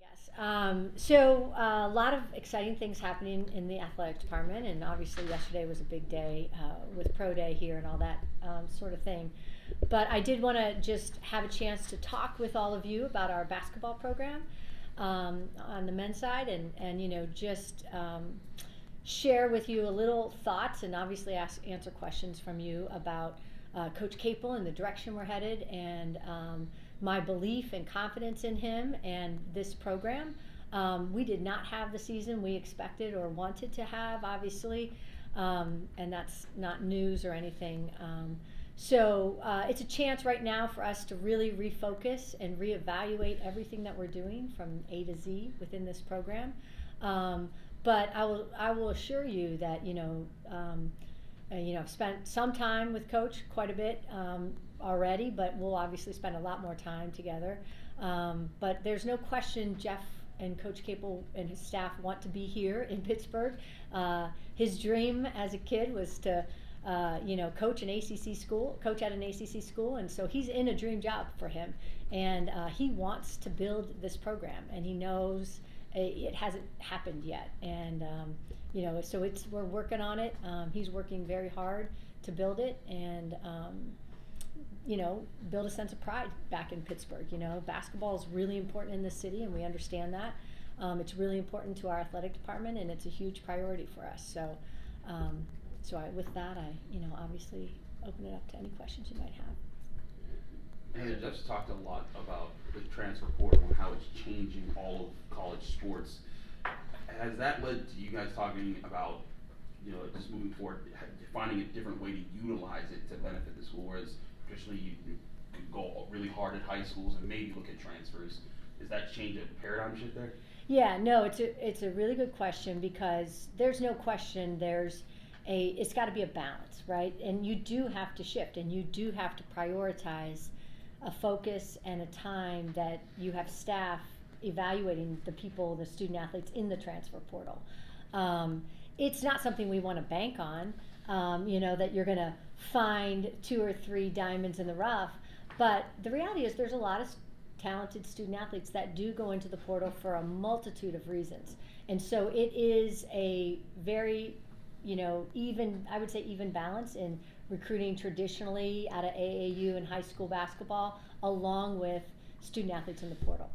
Yes. So a lot of exciting things happening in the athletic department, and obviously yesterday was a big day with Pro Day here and all that sort of thing. But I did want to just have a chance to talk with all of you about our basketball program on the men's side, and just share with you a little thoughts, and obviously answer questions from you about Coach Capel and the direction we're headed, and my belief and confidence in him and this program. We did not have the season we expected or wanted to have, obviously, and that's not news or anything. So it's a chance right now for us to really refocus and reevaluate everything that we're doing from A to Z within this program. But I will assure you that I've spent some time with Coach, quite a bit already, but we'll obviously spend a lot more time together. But there's no question Jeff and Coach Capel and his staff want to be here in Pittsburgh. His dream as a kid was to coach coach at an ACC school, and so he's in a dream job for him. And he wants to build this program, and he knows it hasn't happened yet. And so we're working on it. He's working very hard to build it, and build a sense of pride back in Pittsburgh. Basketball is really important in this city, and we understand that. It's really important to our athletic department, and it's a huge priority for us. So, with that, I obviously open it up to any questions you might have. And Jeff's talked a lot about the transfer portal and how it's changing all of college sports. Has that led to you guys talking about, just moving forward, finding a different way to utilize it to benefit the school? Whereas traditionally you could go really hard at high schools and maybe look at transfers. Does that change a paradigm shift there? Yeah, no, it's a really good question, because there's no question it's got to be a balance, right? And you do have to shift, and you do have to prioritize a focus and a time that you have staff evaluating the people, the student athletes in the transfer portal. It's not something we want to bank on, that you're going to find 2 or 3 diamonds in the rough. But the reality is there's a lot of talented student athletes that do go into the portal for a multitude of reasons. And so it is a very, I would say even balance in recruiting traditionally out of AAU and high school basketball, along with student athletes in the portal.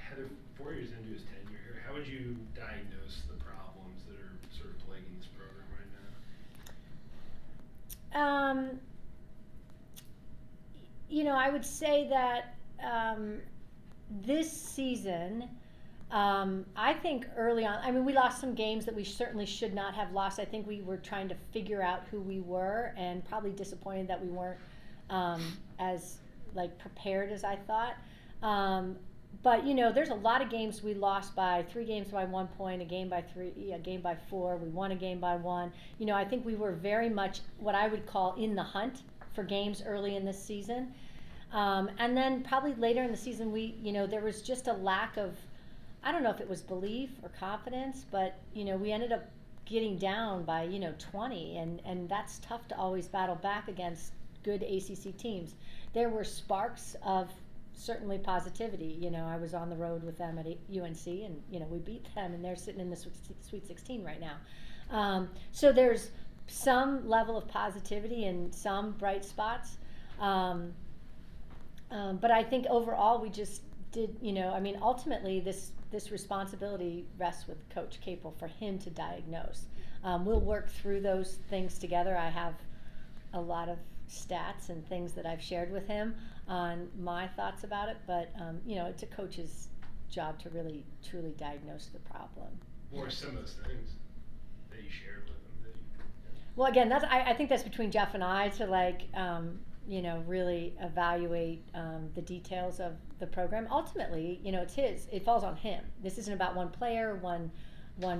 Heather, 4 years into his tenure here, how would you diagnose the problems that are sort of plaguing this program right now? I would say that this season, I think early on, we lost some games that we certainly should not have lost. I think we were trying to figure out who we were, and probably disappointed that we weren't as prepared as I thought. But there's a lot of games we lost by 3 games by 1 point, a game by 3, a game by 4. We won a game by 1. I think we were very much what I would call in the hunt for games early in this season. And then probably later in the season, there was just a lack of, I don't know if it was belief or confidence, but we ended up getting down by 20, and that's tough to always battle back against good ACC teams. There were sparks of certainly positivity. I was on the road with them at UNC, and we beat them, and they're sitting in the Sweet 16 right now. So there's some level of positivity and some bright spots. But I think overall we just did, ultimately this responsibility rests with Coach Capel for him to diagnose. We'll work through those things together. I have a lot of stats and things that I've shared with him on my thoughts about it, but it's a coach's job to really truly diagnose the problem. What are some of those things that you shared with him? Well, again, I think that's between Jeff and I to really evaluate the details of the program. Ultimately, it falls on him. This isn't about one player, one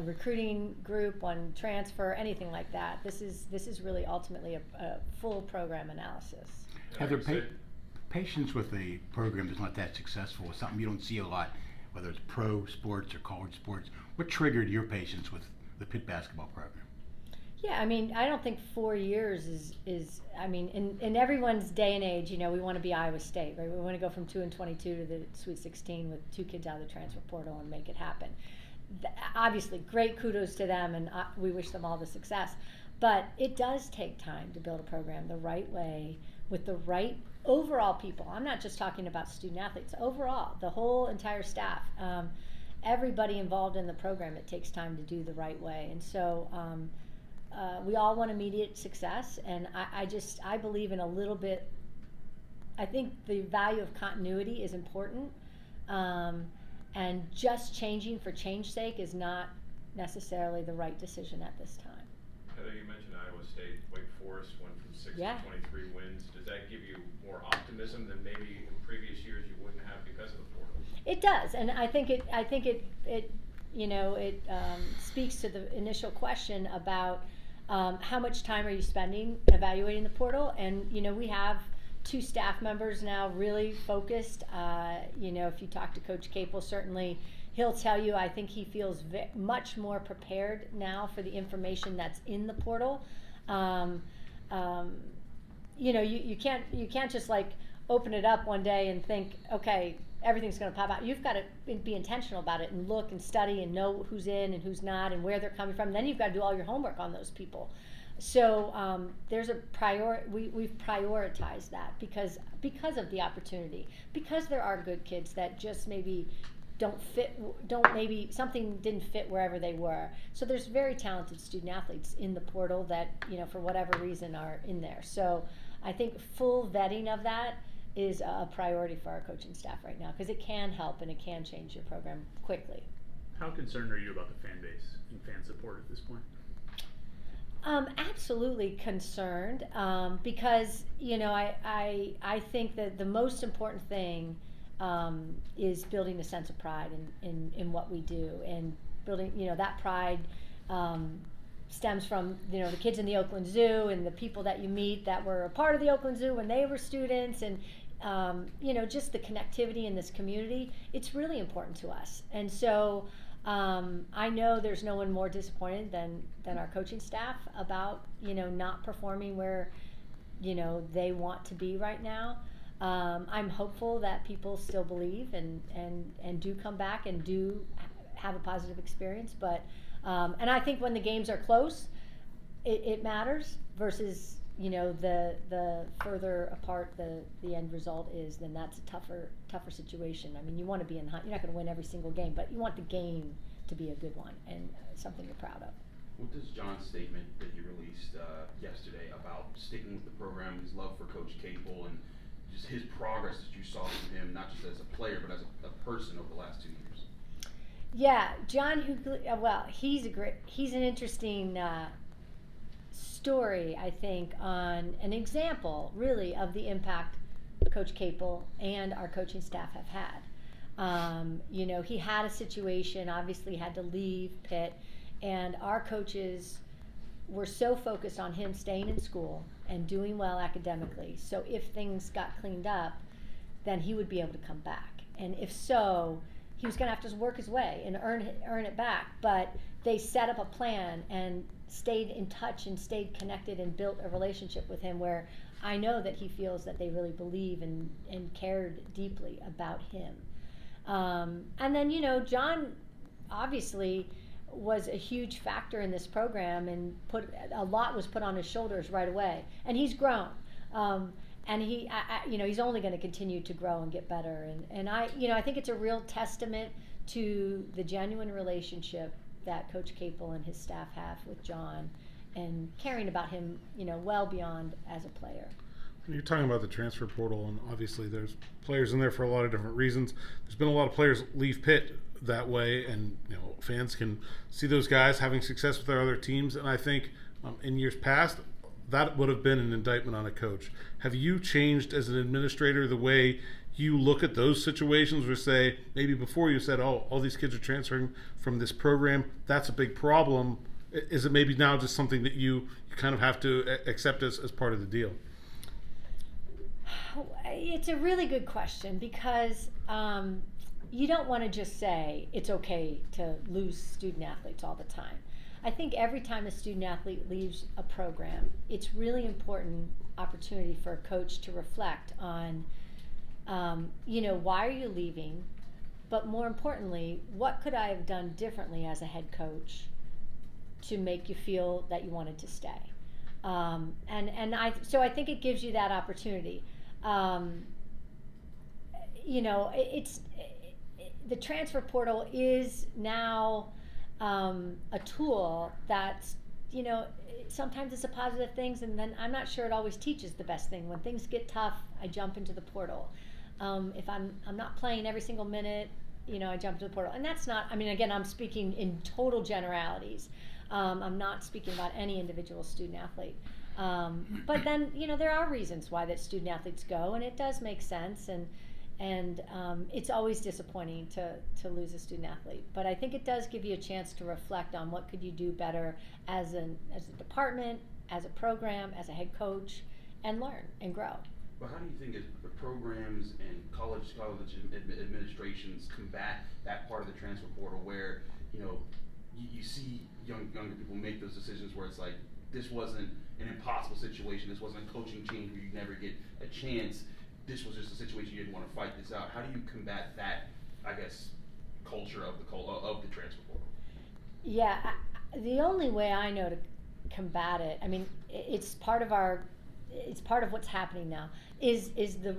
recruiting group, one transfer, anything like that. This is really ultimately a full program analysis. Heather, patience with a program that's not that successful is something you don't see a lot, whether it's pro sports or college sports. What triggered your patience with the Pitt basketball program? Yeah, I mean, I don't think 4 years is I mean, in everyone's day and age, you know, we want to be Iowa State, right? We want to go from 2-22 to the Sweet 16 with 2 kids out of the transfer portal and make it happen. Obviously, great kudos to them, and we wish them all the success. But it does take time to build a program the right way with the right overall people. I'm not just talking about student athletes, overall, the whole entire staff. Everybody involved in the program, it takes time to do the right way. And so we all want immediate success, and I believe in a little bit. I think the value of continuity is important, and just changing for change's sake is not necessarily the right decision at this time. Heather, you mentioned Iowa State. Wake Forest went from 6 Yeah. to 23 wins. Does that give you more optimism than maybe in previous years you wouldn't have because of the portal? It does, and I think it you know, it speaks to the initial question about how much time are you spending evaluating the portal. And you know, we have 2 staff members now really focused. You know, if you talk to Coach Capel, certainly he'll tell you, I think he feels much more prepared now for the information that's in the portal. You know, you can't just like open it up one day and think, okay, everything's going to pop out. You've got to be intentional about it and look and study and know who's in and who's not and where they're coming from. And then you've got to do all your homework on those people. So there's a we've prioritized that because of the opportunity, because there are good kids that just maybe maybe something didn't fit wherever they were. So there's very talented student athletes in the portal that, you know, for whatever reason are in there. So I think full vetting of that is a priority for our coaching staff right now, because it can help and it can change your program quickly. How concerned are you about the fan base and fan support at this point? Absolutely concerned, because you know, I think that the most important thing is building a sense of pride in what we do, and building, you know, that pride stems from, you know, the kids in the Oakland Zoo and the people that you meet that were a part of the Oakland Zoo when they were students, and you know, just the connectivity in this community. It's really important to us, and so I know there's no one more disappointed than our coaching staff about, you know, not performing where, you know, they want to be right now. I'm hopeful that people still believe and do come back and do have a positive experience, but and I think when the games are close, it matters versus, you know, the further apart the end result is, then that's a tougher situation. I mean, you want to be in you're not going to win every single game, but you want the game to be a good one and something you're proud of. What does John's statement that he released yesterday about sticking with the program, his love for Coach Capel, and just his progress that you saw from him, not just as a player but as a person over the last 2 years? Yeah, John Hughley, well, he's an interesting story, I think, on an example, really, of the impact Coach Capel and our coaching staff have had. You know, he had a situation, obviously had to leave Pitt, and our coaches were so focused on him staying in school and doing well academically. So if things got cleaned up, then he would be able to come back. And if so, he was going to have to work his way and earn it back. But they set up a plan and stayed in touch and stayed connected and built a relationship with him where I know that he feels that they really believe and cared deeply about him. And then, you know, John obviously was a huge factor in this program, and a lot was put on his shoulders right away, and he's grown. And he, you know, he's only going to continue to grow and get better. And I, you know, I think it's a real testament to the genuine relationship that Coach Capel and his staff have with John, and caring about him, you know, well beyond as a player. You're talking about the transfer portal, and obviously there's players in there for a lot of different reasons. There's been a lot of players leave Pitt that way, and you know, fans can see those guys having success with their other teams. And I think in years past, that would have been an indictment on a coach. Have you changed as an administrator the way you look at those situations, where say maybe before you said, oh, all these kids are transferring from this program, that's a big problem? Is it maybe now just something that you kind of have to accept as part of the deal? It's a really good question, because you don't want to just say it's okay to lose student athletes all the time. I think every time a student athlete leaves a program, it's really important opportunity for a coach to reflect on, why are you leaving? But more importantly, what could I have done differently as a head coach to make you feel that you wanted to stay? So I think it gives you that opportunity. The transfer portal is now a tool that's, sometimes it's a positive thing, and then I'm not sure it always teaches the best thing. When things get tough, I jump into the portal. If I'm not playing every single minute, I jump into the portal. And that's not, again, I'm speaking in total generalities. I'm not speaking about any individual student athlete. But then, there are reasons why that student athletes go, and it does make sense. And it's always disappointing to lose a student athlete. But I think it does give you a chance to reflect on what could you do better as a department, as a program, as a head coach, and learn and grow. But how do you think the programs and college administrations combat that part of the transfer portal where, you see younger people make those decisions where it's like, this wasn't an impossible situation, this wasn't a coaching change where you never get a chance, this was just a situation you didn't want to fight this out. How do you combat that, culture of the transfer portal? Yeah, the only way I know to combat it, it's part of what's happening now, is the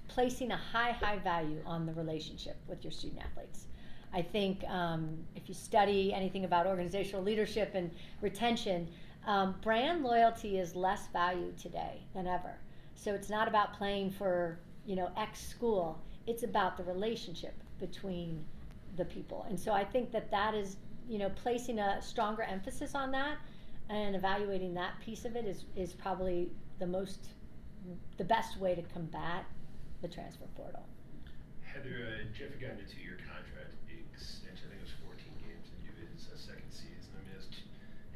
placing a high value on the relationship with your student athletes. I think if you study anything about organizational leadership and retention, brand loyalty is less valued today than ever. So it's not about playing for, X school. It's about the relationship between the people. And so I think that is, placing a stronger emphasis on that and evaluating that piece of it is probably the best way to combat the transfer portal. Heather, Jeff got into 2-year contract extension. I think it was 14 games into his second season. It was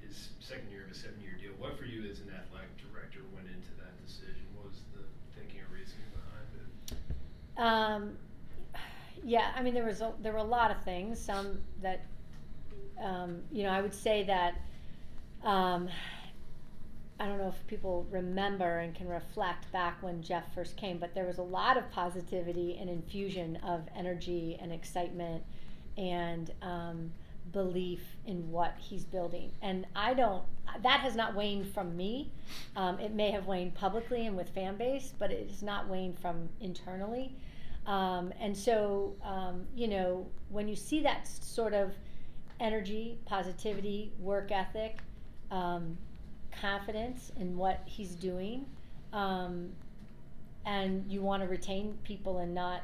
his second year of a 7-year deal. What for you as an athletic director went into that decision? What was the thinking or reasoning behind it? There were a lot of things. Some that, I would say that, I don't know if people remember and can reflect back when Jeff first came, but there was a lot of positivity and infusion of energy and excitement and belief in what he's building. And that has not waned from me. It may have waned publicly and with fan base, but it has not waned from internally. And so, when you see that sort of energy, positivity, work ethic, confidence in what he's doing, and you want to retain people and not,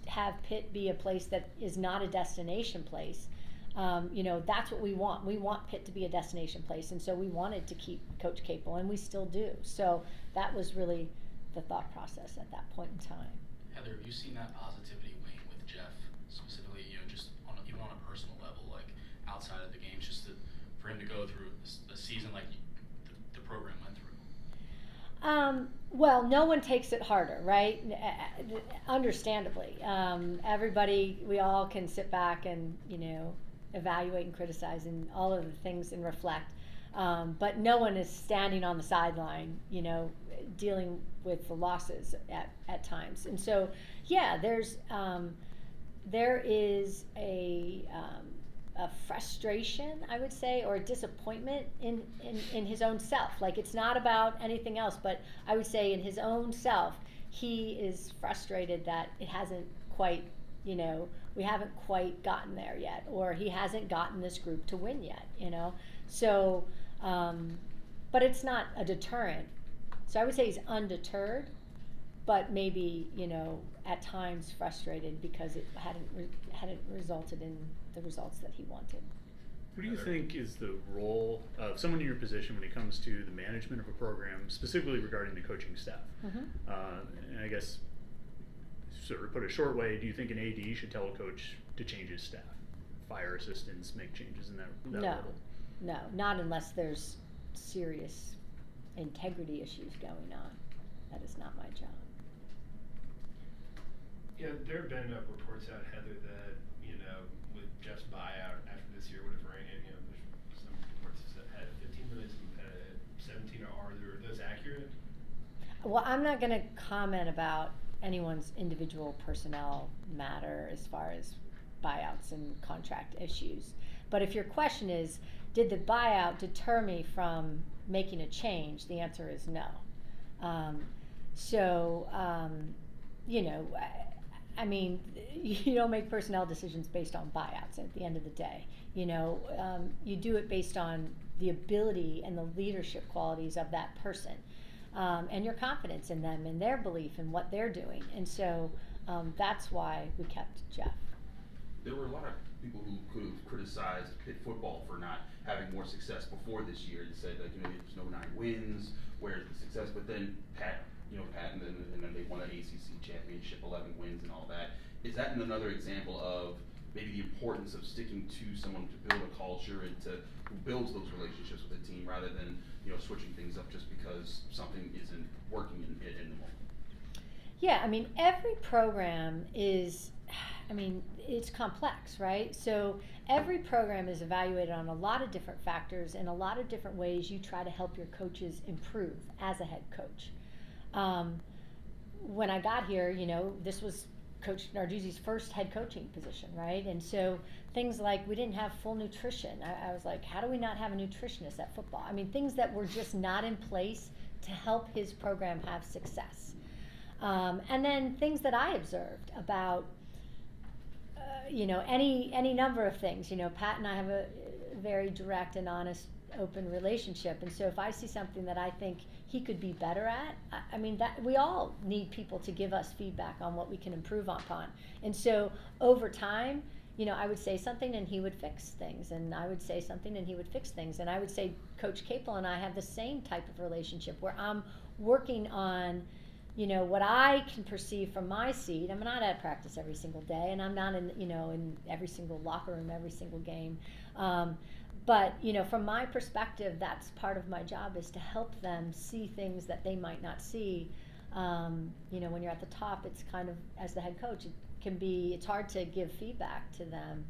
have Pitt be a place that is not a destination place. That's what we want. We want Pitt to be a destination place, and so we wanted to keep Coach Capel, and we still do. So that was really the thought process at that point in time. Heather, have you seen that positivity wane with Jeff specifically? Just even on a personal level, like outside of the games, for him to go through a season like the program went through? Well, no one takes it harder, right? Understandably. We all can sit back and, evaluate and criticize and all of the things and reflect. But no one is standing on the sideline, dealing with the losses at times. And so, yeah, there is a frustration, I would say, or a disappointment in his own self. Like, it's not about anything else, but I would say in his own self, he is frustrated that it hasn't quite, we haven't quite gotten there yet, or he hasn't gotten this group to win yet, So, but it's not a deterrent. So I would say he's undeterred, but maybe, at times frustrated because it hadn't resulted in the results that he wanted. What do you think is the role of someone in your position when it comes to the management of a program, specifically regarding the coaching staff? Mm-hmm. And I guess, sort of put a short way, do you think an AD should tell a coach to change his staff, fire assistants, make changes in that level? No, not unless there's serious integrity issues going on. That is not my job. Yeah, there have been reports out, Heather, that with Jeff's buyout after the this year would have ran, you know, there's some reports that had 15 minutes and 17 are those accurate? Well, I'm not going to comment about anyone's individual personnel matter as far as buyouts and contract issues. But if your question is, did the buyout deter me from making a change? The answer is no. You know, I mean, you don't make personnel decisions based on buyouts at the end of the day. You know, you do it based on the ability and the leadership qualities of that person, and your confidence in them and their belief in what they're doing. And so that's why we kept Jeff. There were a lot of people who could have criticized Pitt football for not having more success before this year and said, like, you know, there's no 9 wins, where's the success? But then Pat, and then they won an ACC championship, 11 wins and all that. Is that another example of maybe the importance of sticking to someone to build a culture and who builds those relationships with the team rather than, you know, switching things up just because something isn't working in the moment? Yeah, I mean, every program is, it's complex, right? So every program is evaluated on a lot of different factors and a lot of different ways you try to help your coaches improve as a head coach. When I got here, you know, this was Coach Narduzzi's first head coaching position, right? And so things like we didn't have full nutrition. I was like, how do we not have a nutritionist at football? I mean, things that were just not in place to help his program have success. And then things that I observed about, any number of things. You know, Pat and I have a very direct and honest, open relationship. And so if I see something that I think he could be better at, that we all need people to give us feedback on what we can improve upon. And so over time, I would say something and he would fix things, and I would say something and he would fix things. And I would say Coach Capel and I have the same type of relationship where I'm working on what I can perceive from my seat. I'm not at practice every single day, and I'm not in every single locker room, every single game. But from my perspective, that's part of my job, is to help them see things that they might not see. When you're at the top, it's kind of, as the head coach, it's hard to give feedback to them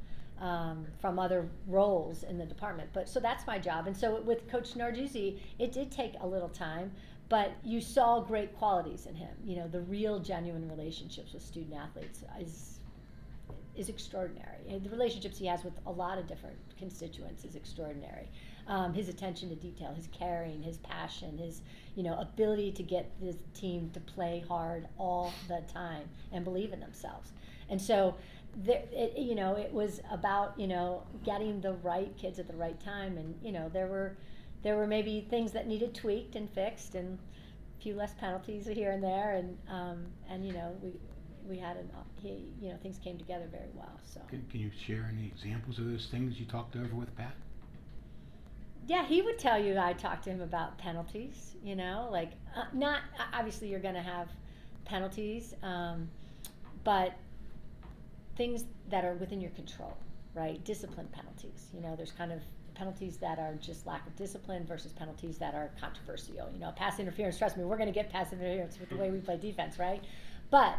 from other roles in the department. But so that's my job. And so with Coach Narduzzi, it did take a little time. But you saw great qualities in him. The real, genuine relationships with student athletes is extraordinary. And the relationships he has with a lot of different constituents is extraordinary. His attention to detail, his caring, his passion, his ability to get his team to play hard all the time and believe in themselves. And so, it was about getting the right kids at the right time. And there were maybe things that needed tweaked and fixed, and a few less penalties here and there, and we had things came together very well. So Can you share any examples of those things you talked over with Pat? yeah, he would tell you I talked to him about penalties. Not obviously you're going to have penalties, but things that are within your control, right? Discipline penalties. There's kind of penalties that are just lack of discipline versus penalties that are controversial. Pass interference, trust me, we're going to get pass interference with the way we play defense, right? But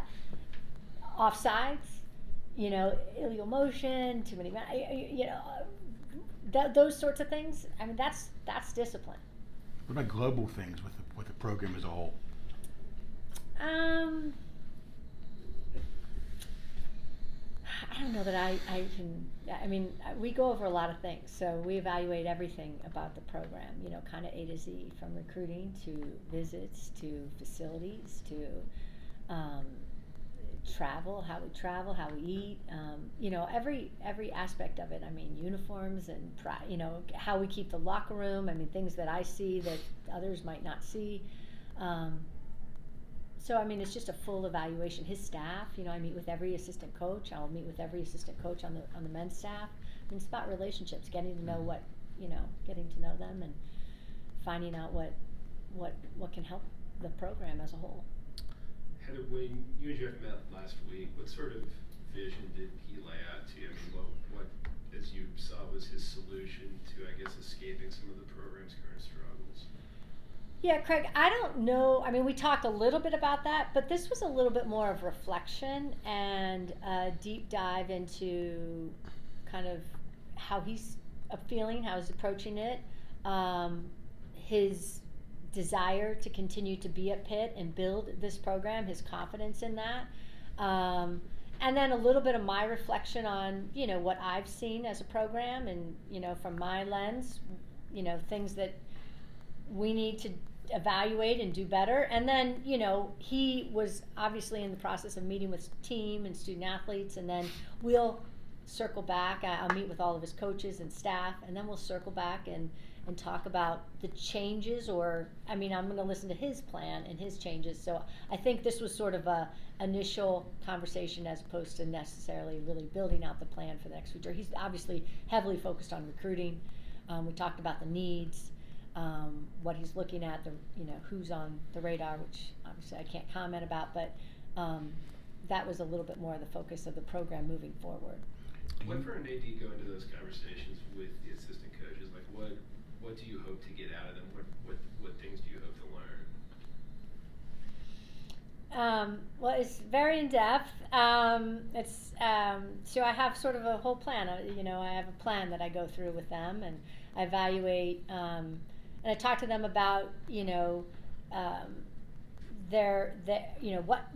offsides, illegal motion, too many, those sorts of things, that's discipline. What about global things with the program as a whole? I don't know that I can. We go over a lot of things, so we evaluate everything about the program, kind of A to Z, from recruiting to visits to facilities to travel, how we eat, every aspect of it. Uniforms and how we keep the locker room. Things that I see that others might not see. So it's just a full evaluation. His staff, I meet with every assistant coach. I'll meet with every assistant coach on the men's staff. It's about relationships, getting to know getting to know them and finding out what can help the program as a whole. Heather, when you and Jeff met last week, what sort of vision did he lay out to you? What as you saw was his solution to, I guess, escaping some of the program's current struggles? Yeah, Craig, I don't know. We talked a little bit about that, but this was a little bit more of reflection and a deep dive into kind of how he's feeling, how he's approaching it, his desire to continue to be at Pitt and build this program, his confidence in that. And then a little bit of my reflection on, what I've seen as a program and, from my lens, things that we need to evaluate and do better. And then, he was obviously in the process of meeting with team and student athletes, and then we'll circle back. I'll meet with all of his coaches and staff, and then we'll circle back and talk about the changes, I'm going to listen to his plan and his changes. So I think this was sort of a initial conversation as opposed to necessarily really building out the plan for the next future. He's obviously heavily focused on recruiting. We talked about the needs, what he's looking at, who's on the radar, which obviously I can't comment about, but that was a little bit more of the focus of the program moving forward. When for an AD go into those conversations with the assistant coaches, like what do you hope to get out of them? What things do you hope to learn? Well, it's very in depth. So I have sort of a whole plan. I have a plan that I go through with them, and I evaluate, and I talk to them about,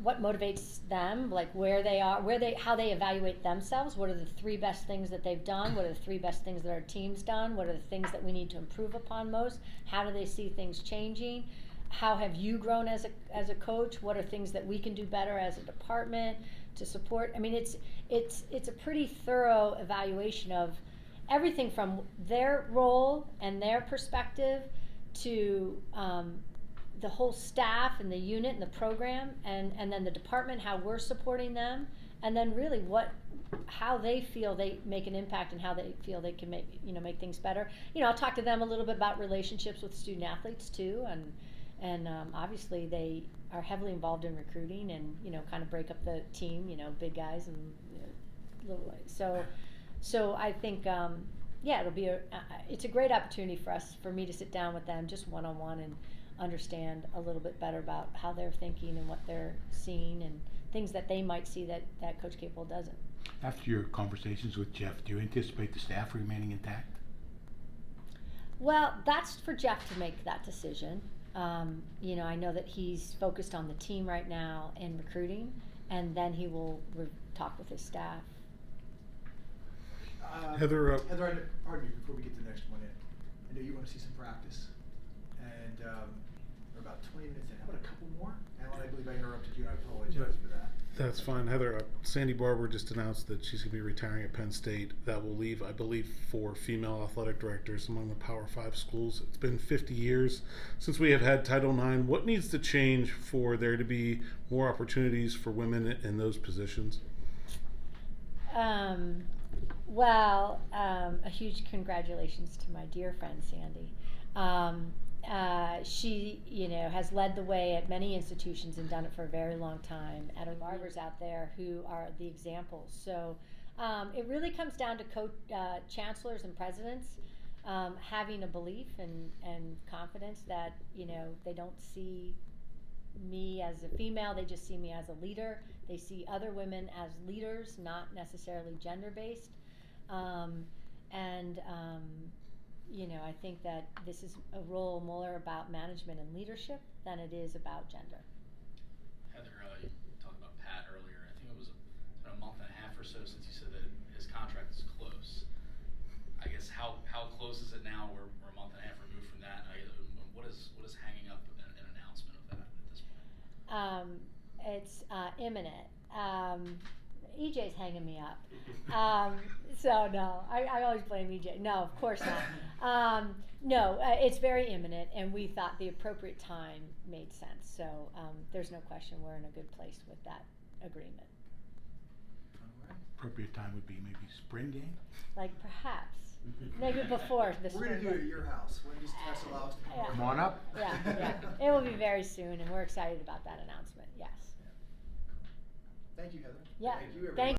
what motivates them, like where they are, how they evaluate themselves. What are the 3 best things that they've done? What are the 3 best things that our team's done? What are the things that we need to improve upon most? How do they see things changing? How have you grown as a coach? What are things that we can do better as a department to support? It's a pretty thorough evaluation of everything from their role and their perspective to the whole staff and the unit and the program, and then the department, how we're supporting them, and then really how they feel they make an impact and how they feel they can make things better. I'll talk to them a little bit about relationships with student athletes too, and obviously they are heavily involved in recruiting and kind of break up the team, big guys and little guys. So I think it'll be it's a great opportunity for me to sit down with them just one-on-one and understand a little bit better about how they're thinking and what they're seeing and things that they might see that Coach Capel doesn't. After your conversations with Jeff, do you anticipate the staff remaining intact? Well, that's for Jeff to make that decision. I know that he's focused on the team right now and recruiting, and then he will talk with his staff. Heather, pardon me before we get to the next one in. I know you want to see some practice, and we're about 20 minutes in. How about a couple more? Alan, I believe I interrupted you, and I apologize for that. that's fine. Heather, Sandy Barber just announced that she's going to be retiring at Penn State. That will leave, I believe, 4 female athletic directors among the Power 5 schools. It's been 50 years since we have had Title IX. What needs to change for there to be more opportunities for women in those positions? A huge congratulations to my dear friend Sandy. She, has led the way at many institutions and done it for a very long time. At our barbers out there who are the examples. So it really comes down to chancellors and presidents having a belief and confidence that they don't see me as a female, they just see me as a leader. They see other women as leaders, not necessarily gender-based. I think that this is a role more about management and leadership than it is about gender. Heather, you talked about Pat earlier. I think it was a month and a half or so since you said that his contract is close. I guess how close is it now? We're a month and a half removed from that. What is hanging up an announcement of that at this point? It's imminent. EJ's hanging me up. So no, I always blame EJ. No, of course not. No, it's very imminent, and we thought the appropriate time made sense. So there's no question we're in a good place with that agreement. Appropriate time would be maybe spring game? Like perhaps. Maybe before the spring. We're going to do it at your house. When does Tess allow us to come over? Come on up. Yeah. It will be very soon, and we're excited about that announcement. Yes. Thank you, Heather. Yeah. Thank you, everybody. Thank